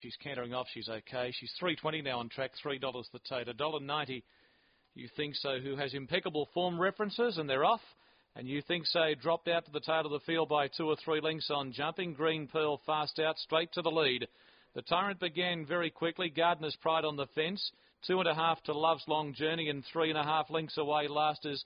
She's cantering off. She's okay. She's $3.20 now on track. $3 the tote. $1.90. You Think So, who has impeccable form references, and they're off. And You Think So dropped out to the tail of the field by 2 or 3 lengths on jumping. Green Pearl fast out, straight to the lead. The Tyrant began very quickly. Gardener's Pride on the fence. 2.5 to Love's Long Journey, and 3.5 lengths away last is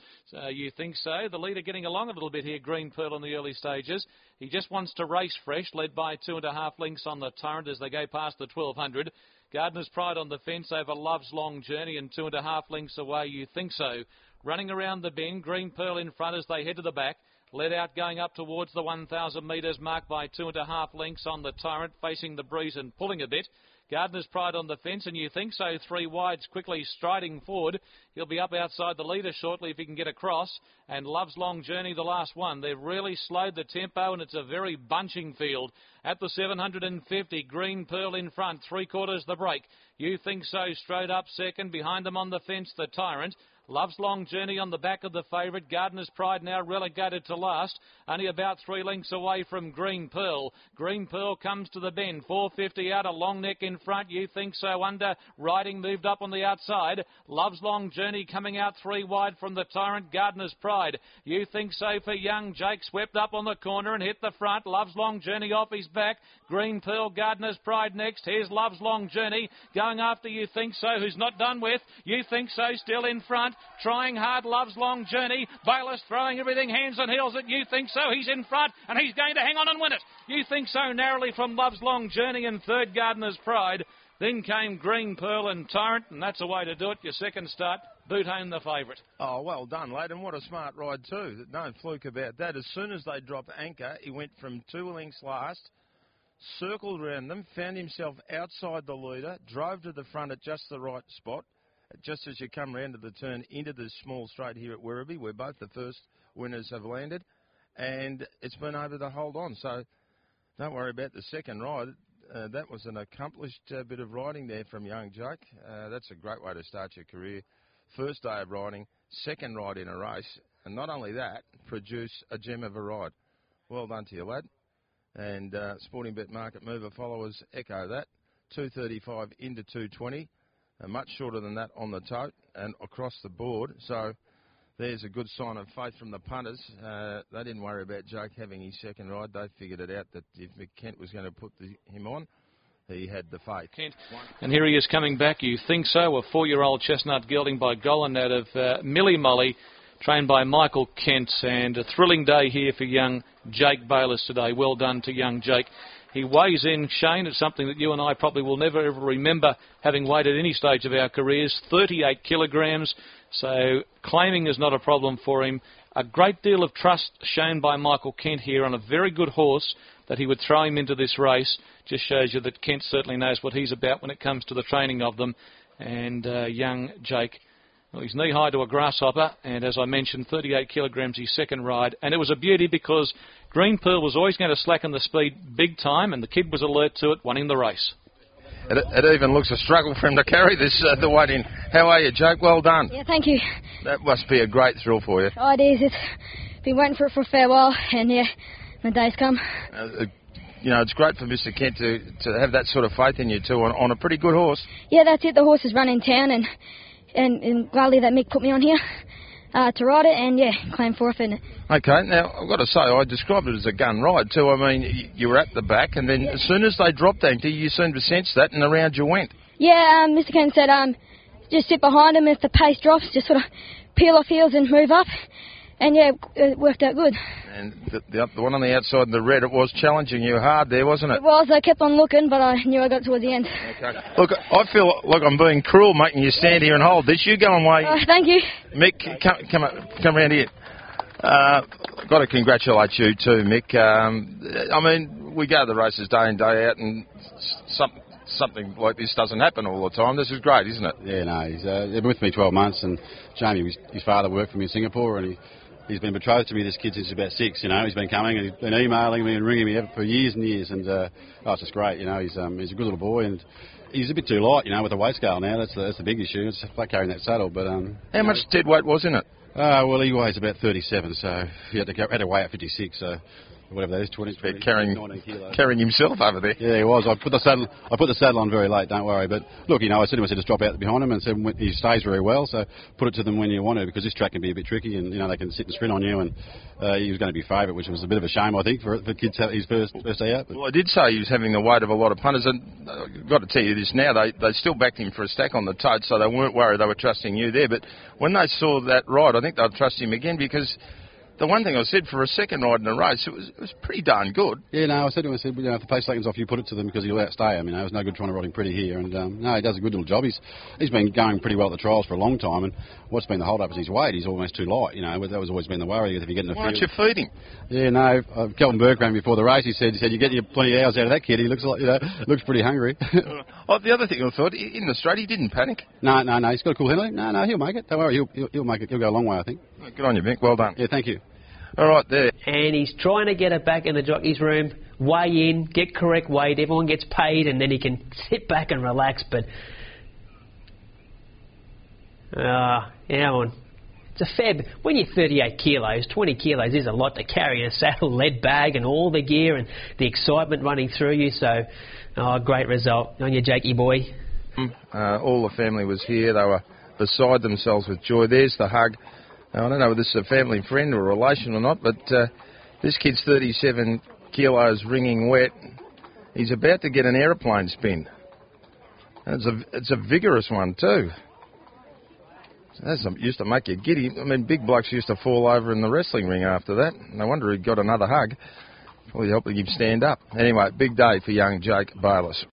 You Think So. The leader getting along a little bit here, Green Pearl, in the early stages. He just wants to race fresh, led by 2.5 lengths on the Tyrant as they go past the 1200. Gardener's Pride on the fence over Love's Long Journey, and 2.5 lengths away You Think So. Running around the bend, Green Pearl in front as they head to the back. Led out going up towards the 1,000 metres mark by 2.5 lengths on the Tyrant, facing the breeze and pulling a bit. Gardener's Pride on the fence, and You Think So 3 wides, quickly striding forward. He'll be up outside the leader shortly if he can get across. And Love's Long Journey, the last one. They've really slowed the tempo, and it's a very bunching field. At the 750, Green Pearl in front, 3/4 the break. You Think So straight up second. Behind them on the fence, the Tyrant. Love's Long Journey on the back of the favourite. Gardener's Pride now relegated to last. Only about 3 lengths away from Green Pearl. Green Pearl comes to the bend. 450 out, a long neck in front. You Think So under. Riding moved up on the outside. Love's Long Journey coming out 3 wide from the Tyrant. Gardener's Pride. You Think So for young Jake. Swept up on the corner and hit the front. Love's Long Journey off his back. Green Pearl, Gardener's Pride next. Here's Love's Long Journey. Going after You Think So, who's not done with. You Think So still in front. Trying hard, Love's Long Journey. Bayliss throwing everything hands and heels at You Think So. He's in front and he's going to hang on and win it. You Think So narrowly from Love's Long Journey, and third Gardener's Pride. Then came Green Pearl and Tyrant, and that's a way to do it. Your second start, boot home the favourite. Oh, well done, lad, and what a smart ride too. No fluke about that. As soon as they dropped anchor, he went from 2 lengths last, circled around them, found himself outside the leader, drove to the front at just the right spot, just as you come round to the turn into the small straight here at Werribee, where both the first winners have landed, and it's been able to hold on. So don't worry about the second ride. That was an accomplished bit of riding there from young Jake. That's a great way to start your career. First day of riding, second ride in a race, and not only that, produce a gem of a ride. Well done to you, lad. And Sporting Bet Market Mover followers echo that. 235 into 220. Much shorter than that on the tote and across the board. So there's a good sign of faith from the punters. They didn't worry about Jake having his second ride. They figured it out that if Kent was going to put him on, he had the faith. Kent. And here he is coming back. You Think So, a 4-year-old chestnut gelding by Golan out of Millie Molly, trained by Michael Kent. And a thrilling day here for young Jake Bayliss today. Well done to young Jake. He weighs in, Shane. It's something that you and I probably will never ever remember having weighed at any stage of our careers. 38 kilograms. So claiming is not a problem for him. A great deal of trust shown by Michael Kent here on a very good horse that he would throw him into this race. Just shows you that Kent certainly knows what he's about when it comes to the training of them. And young Jake, well, he's knee-high to a grasshopper, and as I mentioned, 38 kilograms his second ride. And it was a beauty because Green Pearl was always going to slacken the speed big time, and the kid was alert to it, winning the race. It even looks a struggle for him to carry this the weight in. How are you, Jake? Well done. Yeah, thank you. That must be a great thrill for you. Oh, it is. It's been waiting for it for a fair while, and yeah, the day's come. It's great for Mr. Kent to have that sort of faith in you too on a pretty good horse. Yeah, that's it. The horse is running in town, and gladly that Mick put me on here to ride it, and yeah, claim forfeit. Okay, now I've got to say, I described it as a gun ride too. I mean, you were at the back, and then as soon as they dropped anchor, you seemed to sense that, and around you went. Yeah, Mr. Kent said just sit behind him if the pace drops, just sort of peel off heels and move up, and yeah, it worked out good. And the one on the outside in the red, it was challenging you hard there, wasn't it? It was. I kept on looking, but I knew I got towards the end. Okay. Look, I feel like I'm being cruel making you stand here and hold this. You go and weigh. Thank you. Mick, come around here. Got to congratulate you too, Mick. I mean, we go to the races day in, day out, and something like this doesn't happen all the time. This is great, isn't it? Yeah, no, he's been with me 12 months, and Jamie, his father worked for me in Singapore, and he's been betrothed to me, this kid, since he's about 6, He's been coming and he's been emailing me and ringing me for years and years, and it's just great, He's a good little boy, and he's a bit too light, with the weight scale now. That's the big issue. It's like carrying that saddle, but... How much dead weight was in it? Well, he weighs about 37, so he had to weigh at 56, so whatever that is, 19 kilos. Carrying himself over there. Yeah, he was. I put the saddle on very late. Don't worry. But look, I said to him, just drop out behind him, and said he stays very well. So put it to them when you want to, because this track can be a bit tricky, and they can sit and sprint on you. And he was going to be favourite, which was a bit of a shame, I think, for kids to have his first day out. But well, I did say he was having the weight of a lot of punters, and I've got to tell you this now. They still backed him for a stack on the tote, so they weren't worried. They were trusting you there. But when they saw that ride, I think they'll trust him again, because the one thing I said, for a second ride in a race, it was pretty darn good. Yeah, no, I said to him, if the pace seconds off, you put it to them, because he'll outstay him. There's no good trying to ride him pretty here. And no, he does a good little job. He's been going pretty well at the trials for a long time, and what's been the hold-up is his weight. He's almost too light. That was always been the worry if you get in the field. Why don't you feed him? Yeah, no. Kelvin Burke ran before the race. He said you're getting plenty of hours out of that kid. He looks like looks pretty hungry. The other thing I thought, in the straight, he didn't panic. No. He's got a cool handle. No, he'll make it. Don't worry, he'll make it. He'll go a long way, I think. Good on you, Mick. Well done. Yeah, thank you. All right, there. And he's trying to get it back in the jockey's room, weigh in, get correct weight, everyone gets paid, and then he can sit back and relax. But, it's a fair bit. When you're 38 kilos, 20 kilos is a lot to carry in a saddle, lead bag, and all the gear and the excitement running through you. So, great result on your Jakey boy. All the family was here. They were beside themselves with joy. There's the hug. Now, I don't know whether this is a family friend or a relation or not, but this kid's 37 kilos, wringing wet. He's about to get an aeroplane spin. It's a vigorous one too. That used to make you giddy. Big blokes used to fall over in the wrestling ring after that. No wonder he got another hug. Probably helping him stand up. Anyway, big day for young Jake Bayliss.